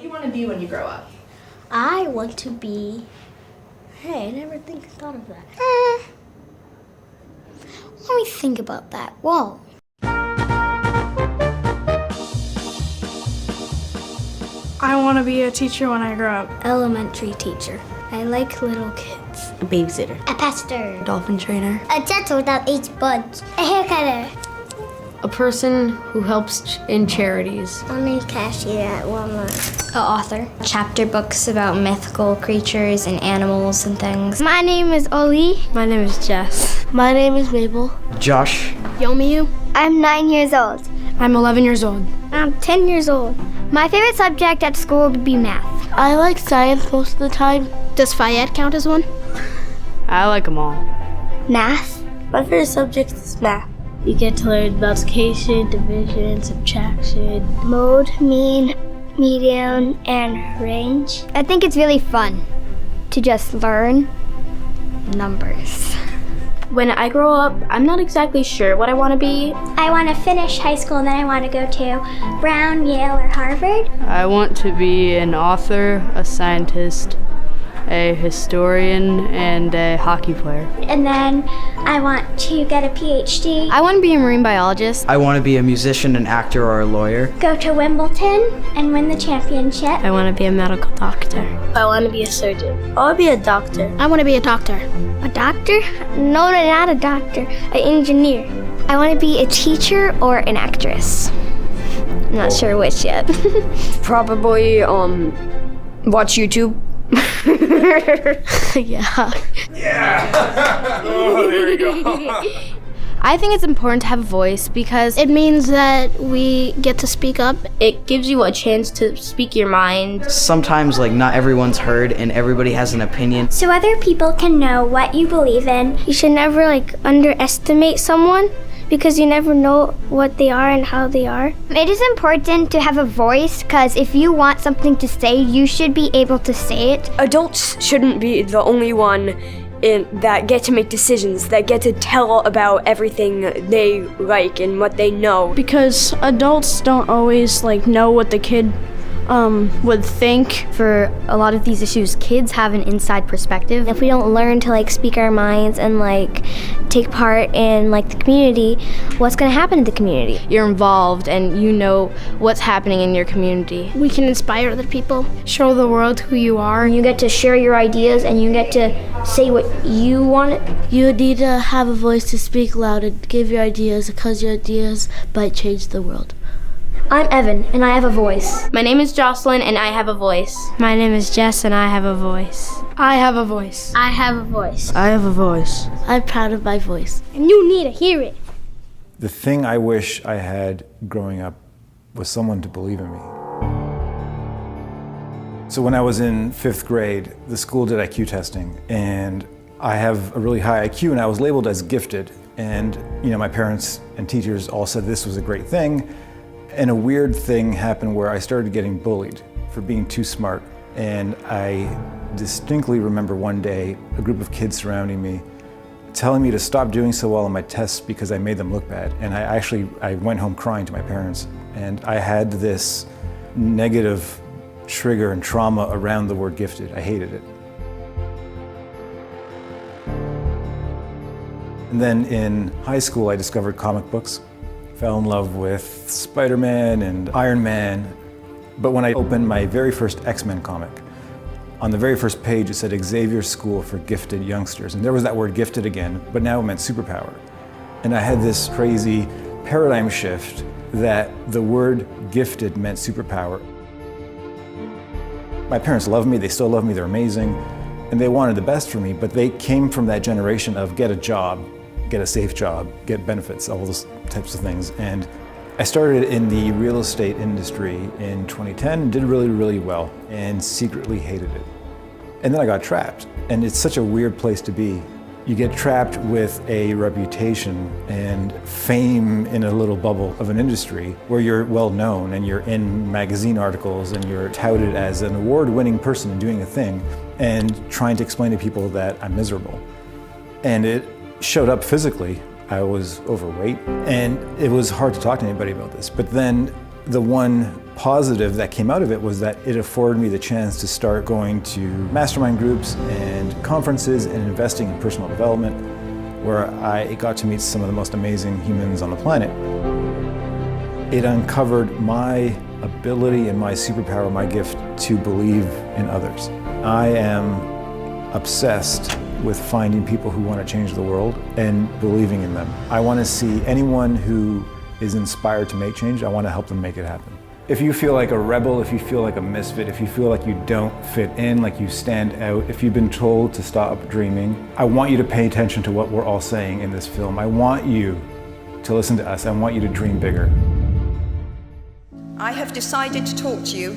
do you want to be when you grow up? I want to be... Hey, I never thought of that. Let me think about that. Whoa. I want to be a teacher when I grow up. Elementary teacher. I like little kids. A babysitter. A pastor. A dolphin trainer. A dental that eats bugs. A haircutter. A person who helps in charities. I'm a cashier at Walmart. An author. Chapter books about mythical creatures and animals and things. My name is Oli. My name is Jess. My name is Mabel. Josh. Yomiyu. I'm 9 years old. I'm 11 years old. I'm 10 years old. My favorite subject at school would be math. I like science most of the time. Does Fayette count as one? I like them all. Math? My favorite subject is math. You get to learn multiplication, division, subtraction. Mode, mean, median, and range. I think it's really fun to just learn numbers. When I grow up, I'm not exactly sure what I want to be. I want to finish high school and then I want to go to Brown, Yale, or Harvard. I want to be an author, a scientist, a historian, and a hockey player. And then I want to get a PhD. I want to be a marine biologist. I want to be a musician, an actor, or a lawyer. Go to Wimbledon and win the championship. I want to be a medical doctor. I want to be a surgeon. I want to be a doctor. I want to be a doctor. A doctor? No, not a doctor. An engineer. I want to be a teacher or an actress. I'm not sure which yet. Probably watch YouTube. Yeah. Oh, there you go. I think it's important to have a voice because It means that we get to speak up. It gives you a chance to speak your mind. Sometimes, not everyone's heard and everybody has an opinion. So other people can know what you believe in. You should never underestimate someone because you never know what they are and how they are. It is important to have a voice because if you want something to say, you should be able to say it. Adults shouldn't be the only one that get to make decisions, that get to tell about everything they like and what they know. Because adults don't always know what the kid would think. for a lot of these issues, kids have an inside perspective. If we don't learn to speak our minds and take part in the community, what's going to happen to the community? You're involved and you know what's happening in your community. We can inspire other people, show the world who you are. You get to share your ideas and you get to say what you want. You need to have a voice to speak loud and give your ideas because your ideas might change the world. I'm Evan and I have a voice. My name is Jocelyn and I have a voice. My name is Jess and I have a voice. I have a voice. I have a voice. I have a voice. I'm proud of my voice. And you need to hear it. The thing I wish I had growing up was someone to believe in me. So when I was in 5th grade, the school did IQ testing, and I have a really high IQ, and I was labeled as gifted. And my parents and teachers all said this was a great thing. And a weird thing happened where I started getting bullied for being too smart. And I distinctly remember one day a group of kids surrounding me telling me to stop doing so well on my tests because I made them look bad. And I went home crying to my parents. And I had this negative trigger and trauma around the word gifted. I hated it. And then in high school, I discovered comic books. Fell in love with Spider-Man and Iron Man. But when I opened my very first X-Men comic, on the very first page it said Xavier's School for Gifted Youngsters. And there was that word gifted again, but now it meant superpower. And I had this crazy paradigm shift that the word gifted meant superpower. My parents love me, they still love me, they're amazing, and they wanted the best for me, but they came from that generation of get a job, get a safe job, get benefits, all those types of things. And I started in the real estate industry in 2010, did really, really well, and secretly hated it. And then I got trapped, and it's such a weird place to be. You get trapped with a reputation and fame in a little bubble of an industry where you're well known and you're in magazine articles and you're touted as an award-winning person in doing a thing, and trying to explain to people that I'm miserable. And it showed up physically. I was overweight, and it was hard to talk to anybody about this. But then the one positive that came out of it was that it afforded me the chance to start going to mastermind groups and conferences and investing in personal development, where I got to meet some of the most amazing humans on the planet. It uncovered my ability and my superpower, my gift to believe in others. I am obsessed with finding people who want to change the world and believing in them. I want to see anyone who is inspired to make change, I want to help them make it happen. If you feel like a rebel, if you feel like a misfit, if you feel like you don't fit in, like you stand out, if you've been told to stop dreaming, I want you to pay attention to what we're all saying in this film. I want you to listen to us. I want you to dream bigger. I have decided to talk to you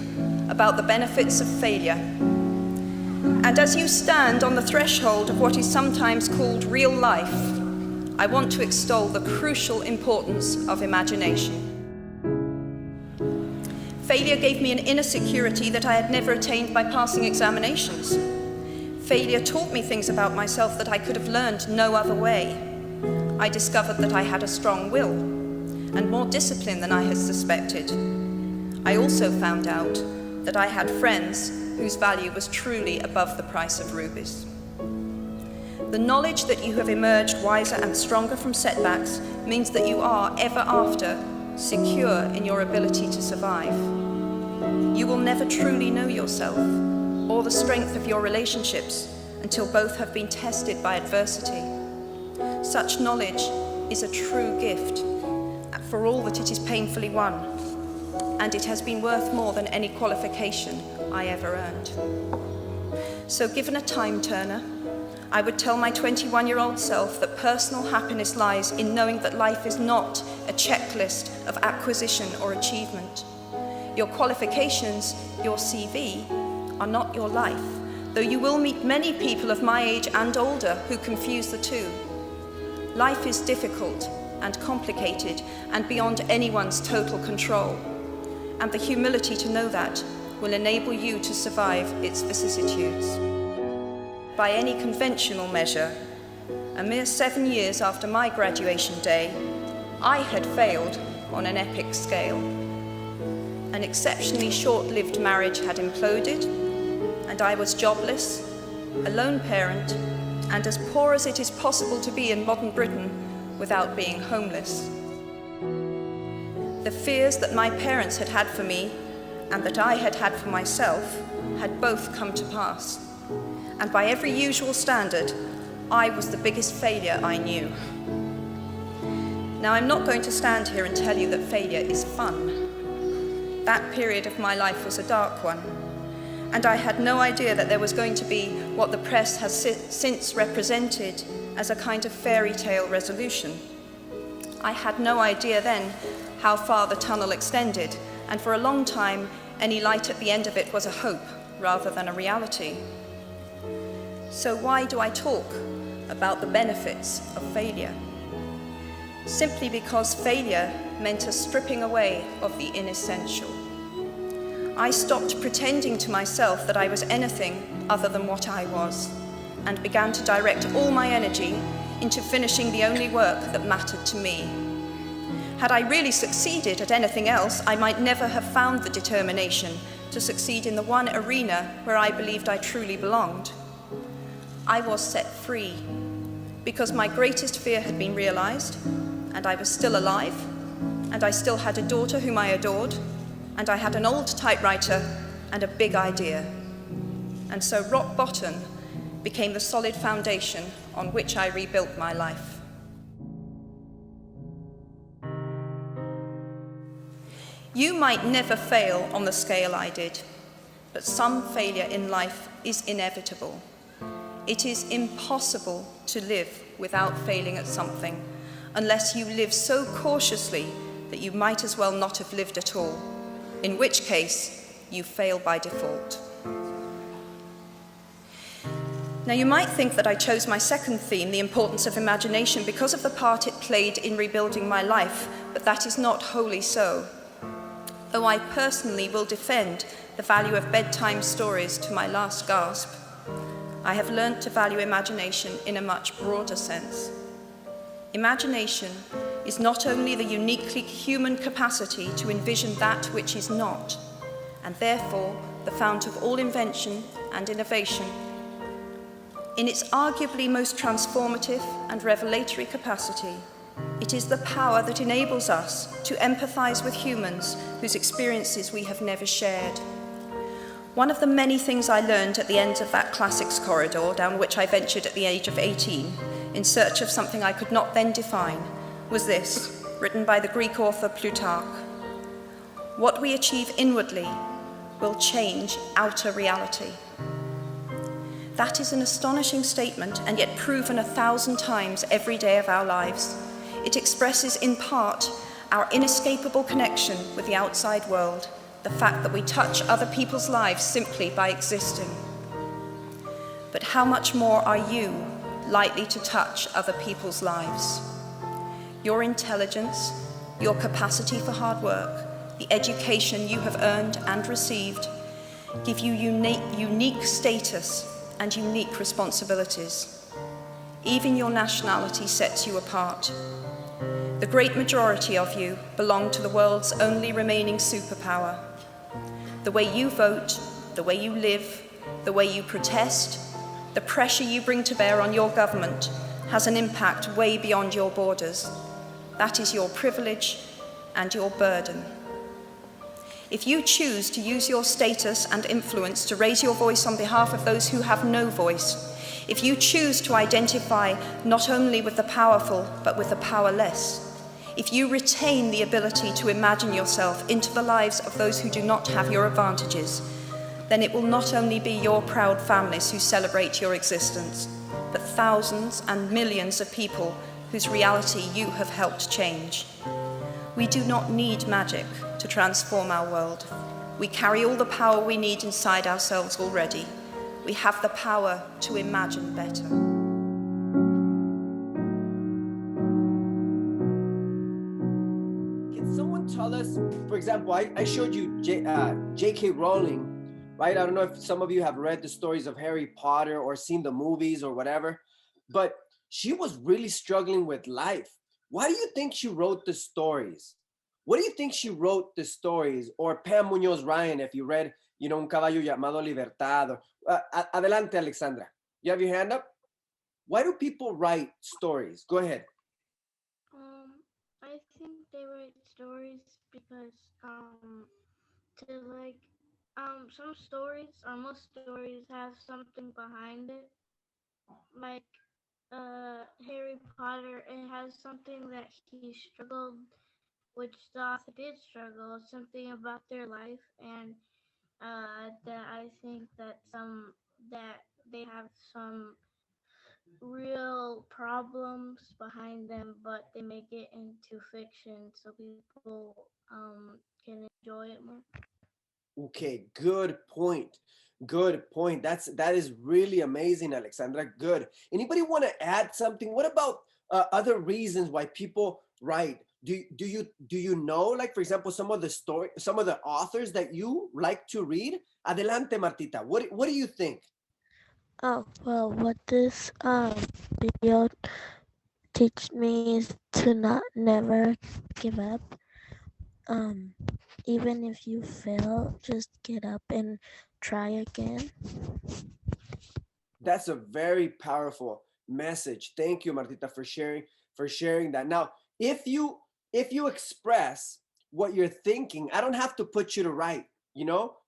about the benefits of failure. And as you stand on the threshold of what is sometimes called real life, I want to extol the crucial importance of imagination. Failure gave me an inner security that I had never attained by passing examinations. Failure taught me things about myself that I could have learned no other way. I discovered that I had a strong will and more discipline than I had suspected. I also found out that I had friends whose value was truly above the price of rubies. The knowledge that you have emerged wiser and stronger from setbacks means that you are, ever after, secure in your ability to survive. You will never truly know yourself or the strength of your relationships until both have been tested by adversity. Such knowledge is a true gift for all that it is painfully won, and it has been worth more than any qualification I ever earned. So given a time turner, I would tell my 21-year-old self that personal happiness lies in knowing that life is not a checklist of acquisition or achievement. Your qualifications, your CV, are not your life, though you will meet many people of my age and older who confuse the two. Life is difficult and complicated and beyond anyone's total control, and the humility to know that will enable you to survive its vicissitudes. By any conventional measure, a mere 7 years after my graduation day, I had failed on an epic scale. An exceptionally short-lived marriage had imploded, and I was jobless, a lone parent, and as poor as it is possible to be in modern Britain without being homeless. The fears that my parents had had for me and that I had had for myself had both come to pass. And by every usual standard, I was the biggest failure I knew. Now, I'm not going to stand here and tell you that failure is fun. That period of my life was a dark one, and I had no idea that there was going to be what the press has since represented as a kind of fairy tale resolution. I had no idea then how far the tunnel extended, and for a long time, any light at the end of it was a hope rather than a reality. So why do I talk about the benefits of failure? Simply because failure meant a stripping away of the inessential. I stopped pretending to myself that I was anything other than what I was, and began to direct all my energy into finishing the only work that mattered to me. Had I really succeeded at anything else, I might never have found the determination to succeed in the one arena where I believed I truly belonged. I was set free because my greatest fear had been realized, and I was still alive, and I still had a daughter whom I adored, and I had an old typewriter and a big idea. And so rock bottom became the solid foundation on which I rebuilt my life. You might never fail on the scale I did, but some failure in life is inevitable. It is impossible to live without failing at something, unless you live so cautiously that you might as well not have lived at all, in which case you fail by default. Now, you might think that I chose my second theme, the importance of imagination, because of the part it played in rebuilding my life, but that is not wholly so. Though I personally will defend the value of bedtime stories to my last gasp, I have learned to value imagination in a much broader sense. Imagination is not only the uniquely human capacity to envision that which is not, and therefore the fount of all invention and innovation. In its arguably most transformative and revelatory capacity, it is the power that enables us to empathize with humans whose experiences we have never shared. One of the many things I learned at the end of that classics corridor down which I ventured at the age of 18 in search of something I could not then define was this, written by the Greek author Plutarch. What we achieve inwardly will change outer reality. That is an astonishing statement, and yet proven 1,000 times every day of our lives. It expresses in part our inescapable connection with the outside world, the fact that we touch other people's lives simply by existing. But how much more are you likely to touch other people's lives? Your intelligence, your capacity for hard work, the education you have earned and received give you unique status and unique responsibilities. Even your nationality sets you apart. The great majority of you belong to the world's only remaining superpower. The way you vote, the way you live, the way you protest, the pressure you bring to bear on your government has an impact way beyond your borders. That is your privilege and your burden. If you choose to use your status and influence to raise your voice on behalf of those who have no voice, if you choose to identify not only with the powerful but with the powerless, if you retain the ability to imagine yourself into the lives of those who do not have your advantages, then it will not only be your proud families who celebrate your existence, but thousands and millions of people whose reality you have helped change. We do not need magic to transform our world. We carry all the power we need inside ourselves already. We have the power to imagine better. Can someone tell us, for example, I showed you J.K. Rowling, right? I don't know if some of you have read the stories of Harry Potter or seen the movies or whatever, but she was really struggling with life. Why do you think she wrote the stories? What do you think she wrote the stories? Or Pam Munoz Ryan, if you read, Un caballo llamado Libertad. Adelante, Alexandra. You have your hand up? Why do people write stories? Go ahead. I think they write stories because to like some stories or most stories have something behind it. Like Harry Potter, it has something that he struggled, which the author did struggle, something about their life, and that I think that they have some real problems behind them, but they make it into fiction so people can enjoy it more. Okay, good point. Good point. That is really amazing, Alexandra. Good. Anybody want to add something? What about other reasons why people write? Do you know, like, for example, some of the authors that you like to read? Adelante, Martita. What do you think? Oh, well, what this video teach me is to not never give up. Even if you fail, just get up and try again. That's a very powerful message. Thank you, Martita, for sharing that. Now, if you express what you're thinking, I don't have to put you to write,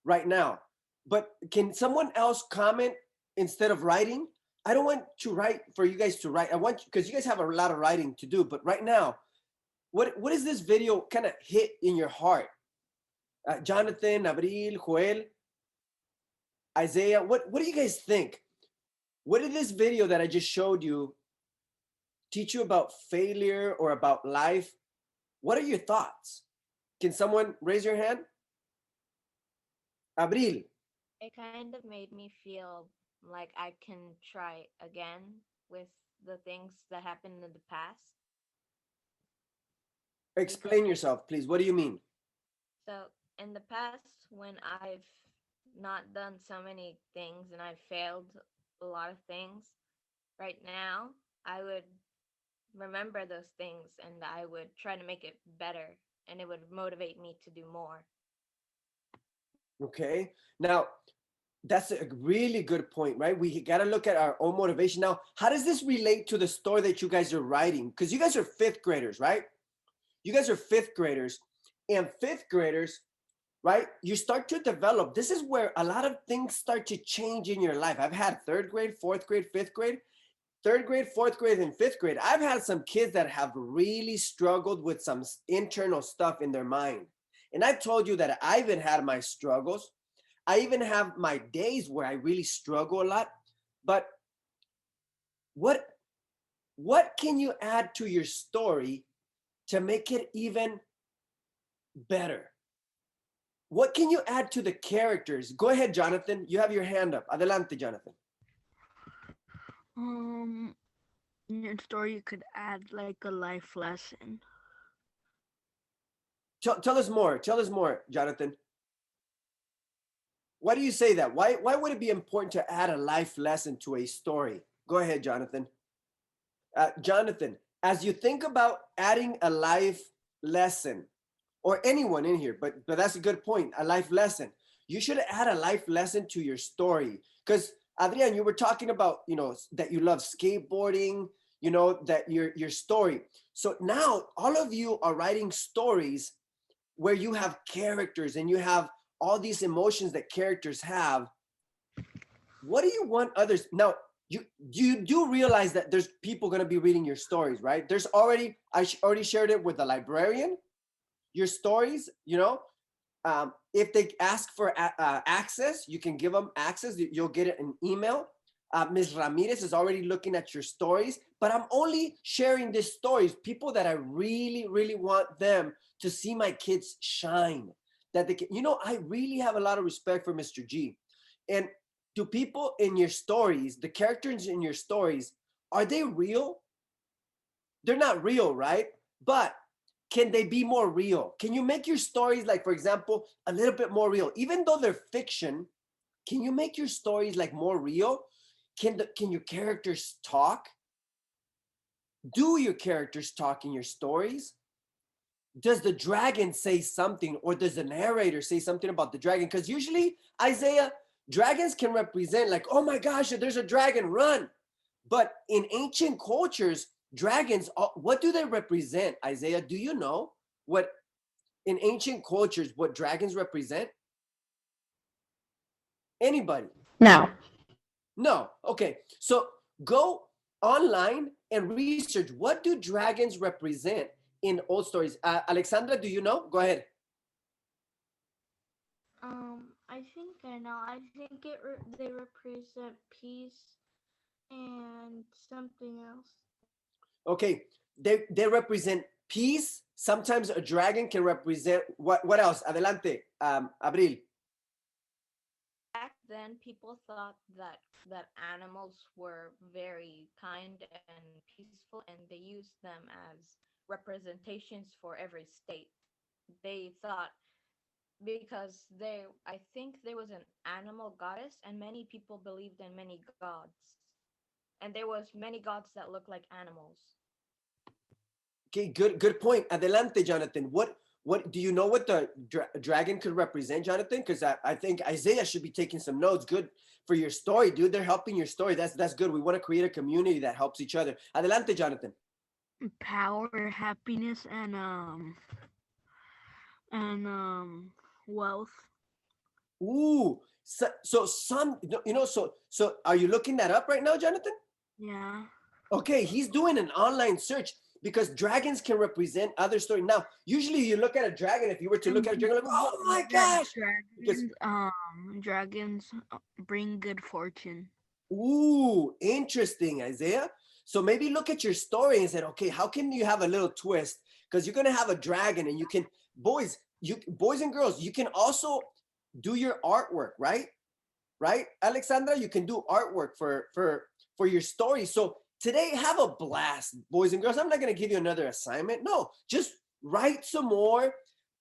right now. But can someone else comment instead of writing? I don't want to write for you guys to write. I want, because you guys have a lot of writing to do. But right now, what is this video kind of hit in your heart? Jonathan, Abril, Joel, Isaiah, what do you guys think? What did this video that I just showed you teach you about failure or about life? What are your thoughts? Can someone raise your hand? Abril. It kind of made me feel like I can try again with the things that happened in the past. Explain yourself, please. What do you mean? So in the past, when I've not done so many things and I've failed a lot of things, right now I would remember those things and I would try to make it better and it would motivate me to do more. Okay. Now, that's a really good point, right? We got to look at our own motivation. Now, how does this relate to the story that you guys are writing? Because you guys are fifth graders, right? You guys are fifth graders, and fifth graders, right? You start to develop. This is where a lot of things start to change in your life. I've had third grade, fourth grade, fifth grade, third grade, fourth grade, and fifth grade. I've had some kids that have really struggled with some internal stuff in their mind. And I told you that I even had my struggles. I even have my days where I really struggle a lot. But what can you add to your story to make it even better? What can you add to the characters? Go ahead, Jonathan. You have your hand up. Adelante, Jonathan. In your story, you could add like a life lesson. Tell us more. Tell us more, Jonathan. Why do you say that? Why would it be important to add a life lesson to a story? Go ahead, Jonathan. Jonathan, as you think about adding a life lesson, or anyone in here, but that's a good point, a life lesson. You should add a life lesson to your story. Because Adrian, you were talking about, that you love skateboarding, that your story. So now all of you are writing stories where you have characters and you have all these emotions that characters have. What do you want others? Now, you do realize that there's people going to be reading your stories, right? I already shared it with the librarian. Your stories, if they ask for access, you can give them access. You'll get it in email. Ms. Ramirez is already looking at your stories, but I'm only sharing these stories, people that I really, really want them to see my kids shine. That they can, I really have a lot of respect for Mr. G. And do people in your stories, the characters in your stories, are they real? They're not real, right? But can they be more real? Can you make your stories, like, for example, a little bit more real? Even though they're fiction, can you make your stories like more real? Can your characters talk? Do your characters talk in your stories? Does the dragon say something, or does the narrator say something about the dragon? Because usually, Isaiah, dragons can represent like, oh my gosh, there's a dragon, run. But in ancient cultures, dragons, what do they represent, Isaiah? Do you know what, in ancient cultures, what dragons represent? Anybody? No. No. Okay. So go online and research, what do dragons represent in old stories? Alexandra, do you know? Go ahead. I think I know. I think they represent peace and something else. Okay, they represent peace. Sometimes a dragon can represent what else? Adelante, Abril. Back then, people thought that animals were very kind and peaceful, and they used them as representations for every state. They thought, because I think there was an animal goddess, and many people believed in many gods, and there was many gods that looked like animals. Okay, good point. Adelante, Jonathan. What do you know what the dragon could represent, Jonathan? Because I think Isaiah should be taking some notes. Good for your story, dude. They're helping your story. That's good. We want to create a community that helps each other. Adelante, Jonathan. Power, happiness, and wealth. Ooh, so some, so are you looking that up right now, Jonathan? Yeah. Okay, he's doing an online search, because dragons can represent other stories. Now, usually you look at a dragon, if you were to look at a dragon, like, oh my gosh! Dragons bring good fortune. Ooh, interesting, Isaiah. So maybe look at your story and say, okay, how can you have a little twist? Because you're gonna have a dragon, and you can, boys and girls, you can also do your artwork, right? Right, Alexandra, you can do artwork for your story. So today, have a blast, boys and girls. I'm not going to give you another assignment. No, just write some more,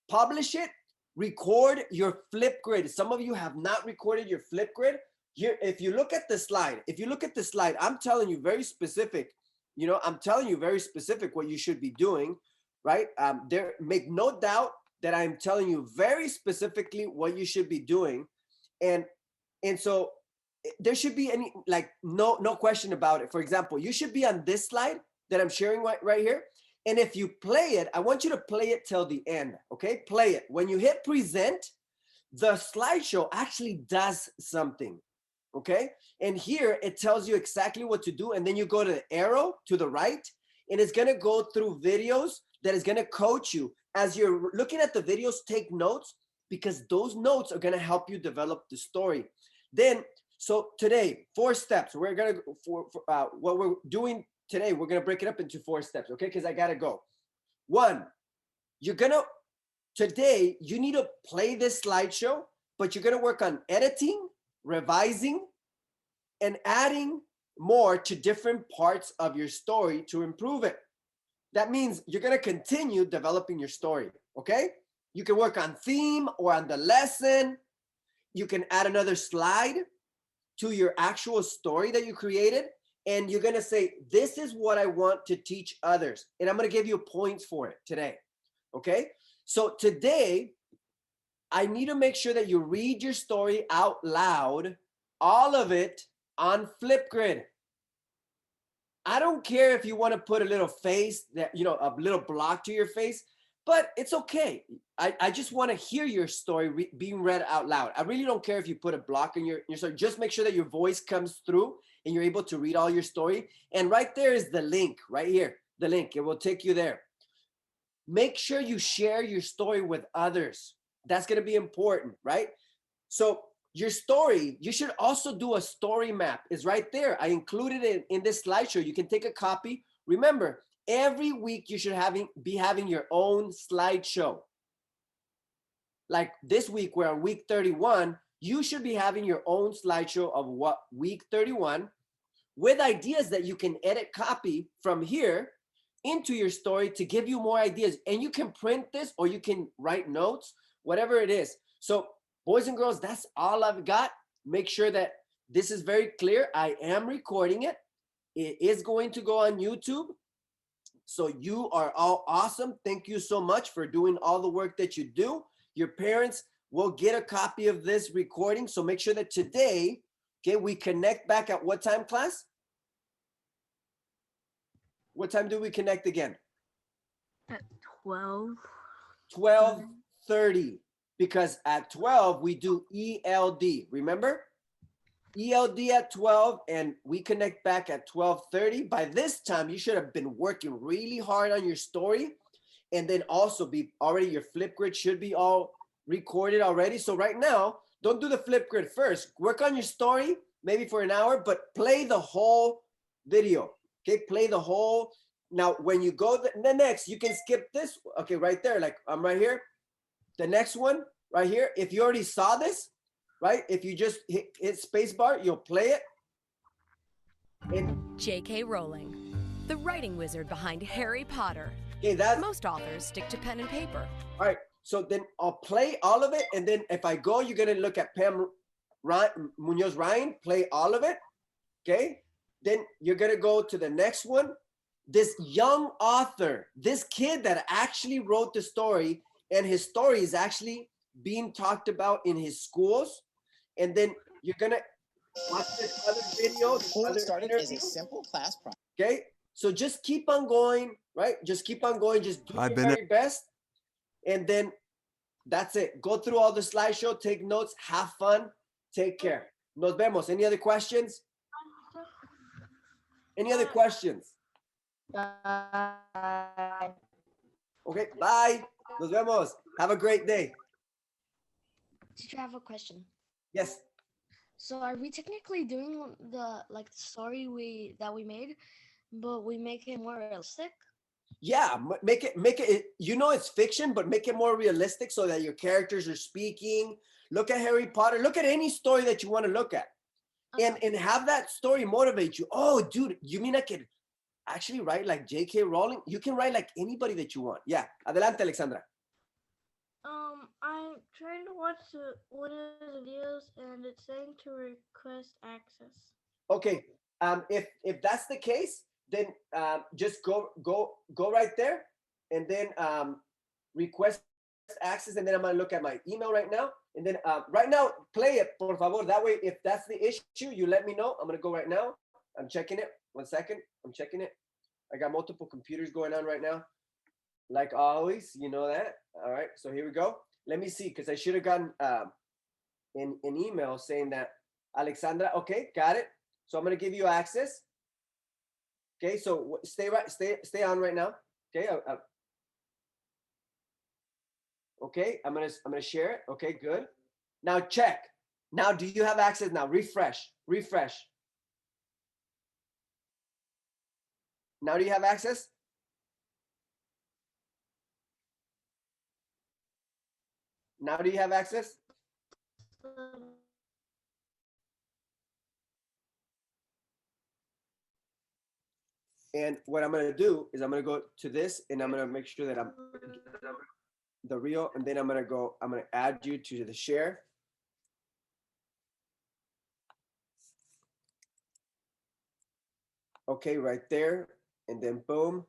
publish it, record your flip grid. Some of you have not recorded your flip grid. Here, if you look at the slide, I'm telling you very specific. You know, I'm telling you very specific what you should be doing, right? There, make no doubt that I'm telling you very specifically what you should be doing. And so there should be any, like, no question about it. For example, you should be on this slide that I'm sharing right here. And if you play it, I want you to play it till the end, okay? Play it. When you hit present, the slideshow actually does something, okay? And here it tells you exactly what to do. And then you go to the arrow to the right, and it's gonna go through videos that is gonna coach you. As you're looking at the videos, take notes, because those notes are gonna help you develop the story. Then, so today, 4 steps. We're gonna go for what we're doing today. We're gonna break it up into 4 steps, okay? Because I gotta go. 1, today you need to play this slideshow, but you're gonna work on editing, revising, and adding more to different parts of your story to improve it. That means you're gonna continue developing your story, okay? You can work on theme or on the lesson. You can add another slide to your actual story that you created. And you're gonna say, this is what I want to teach others. And I'm gonna give you points for it today, okay? So today, I need to make sure that you read your story out loud, all of it on Flipgrid. I don't care if you want to put a little face, that, you know, a little block to your face, but it's okay. I just want to hear your story being read out loud. I really don't care if you put a block in your story. Just make sure that your voice comes through and you're able to read all your story. And right there is the link, right here, the link. It will take you there. Make sure you share your story with others. That's going to be important, right? So your story, you should also do a story map. It's right there. I included it in this slideshow. You can take a copy. Remember, every week you should be having your own slideshow. Like this week, we're on week 31. You should be having your own slideshow of what week 31 with ideas that you can edit, copy from here into your story to give you more ideas. And you can print this or you can write notes, whatever it is. So boys and girls, that's all I've got. Make sure that this is very clear. I am recording it. It is going to go on YouTube. So you are all awesome. Thank you so much for doing all the work that you do. Your parents will get a copy of this recording. So make sure that today, okay, we connect back at what time, class? What time do we connect again? At 12. 12:30. Because at 12, we do ELD. Remember? ELD at 12, and we connect back at 12:30. By this time, you should have been working really hard on your story. And then also be already, your Flipgrid should be all recorded already. So right now, don't do the Flipgrid first. Work on your story, maybe for an hour, but play the whole video. Okay, play the whole. Now, when you go the next, you can skip this. Okay, right there, like I'm right here. The next one, right here. If you already saw this, right? If you just hit spacebar, you'll play it. J.K. Rowling, the writing wizard behind Harry Potter. Okay, most authors stick to pen and paper. All right, so then I'll play all of it, and then if I go, you're gonna look at Pam Munoz Ryan, play all of it, okay? Then you're gonna go to the next one. This young author, this kid that actually wrote the story, and his story is actually being talked about in his schools. And then you're gonna watch this other video. Started as a simple class project. Okay, so just keep on going, right? Just keep on going. Just do your very best. And then that's it. Go through all the slideshow, take notes, have fun, take care. Nos vemos. Any other questions? Any other questions? Okay, bye. Nos vemos. Have a great day. Teacher, I have a question. Yes. So are we technically doing the story that we made, but we make it more realistic? Yeah, make it, you know, it's fiction, but make it more realistic so that your characters are speaking. Look at Harry Potter. Look at any story that you want to look at. And have that story motivate you. Oh, dude, you mean I could actually write like J.K. Rowling? You can write like anybody that you want. Yeah. Adelante, Alexandra. I'm trying to watch one of the videos and it's saying to request access. Okay. If that's the case, then just go right there, and then request access, and then I'm gonna look at my email right now, and then right now play it, por favor. That way, if that's the issue, you let me know. I'm gonna go right now. I'm checking it. 1 second. I'm checking it. I got multiple computers going on right now, like always. You know that. All right. So here we go. Let me see, because I should have gotten an email saying that Alexandra. Okay, got it. So I'm gonna give you access. Okay, so stay on right now. Okay, okay, I'm gonna share it. Okay, good. Now check. Now, do you have access now? Refresh. Now, do you have access? Now, do you have access? And what I'm gonna do is I'm gonna go to this, and I'm gonna make sure that I'm the reel, and then I'm gonna add you to the share. Okay, right there, and then boom,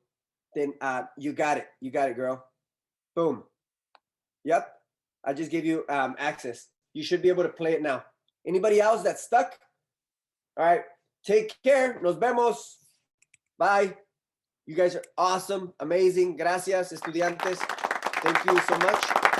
then you got it, girl. Boom. Yep, I just gave you access. You should be able to play it now. Anybody else that's stuck? All right, take care. Nos vemos. Bye. You guys are awesome, amazing. Gracias, estudiantes. Thank you so much.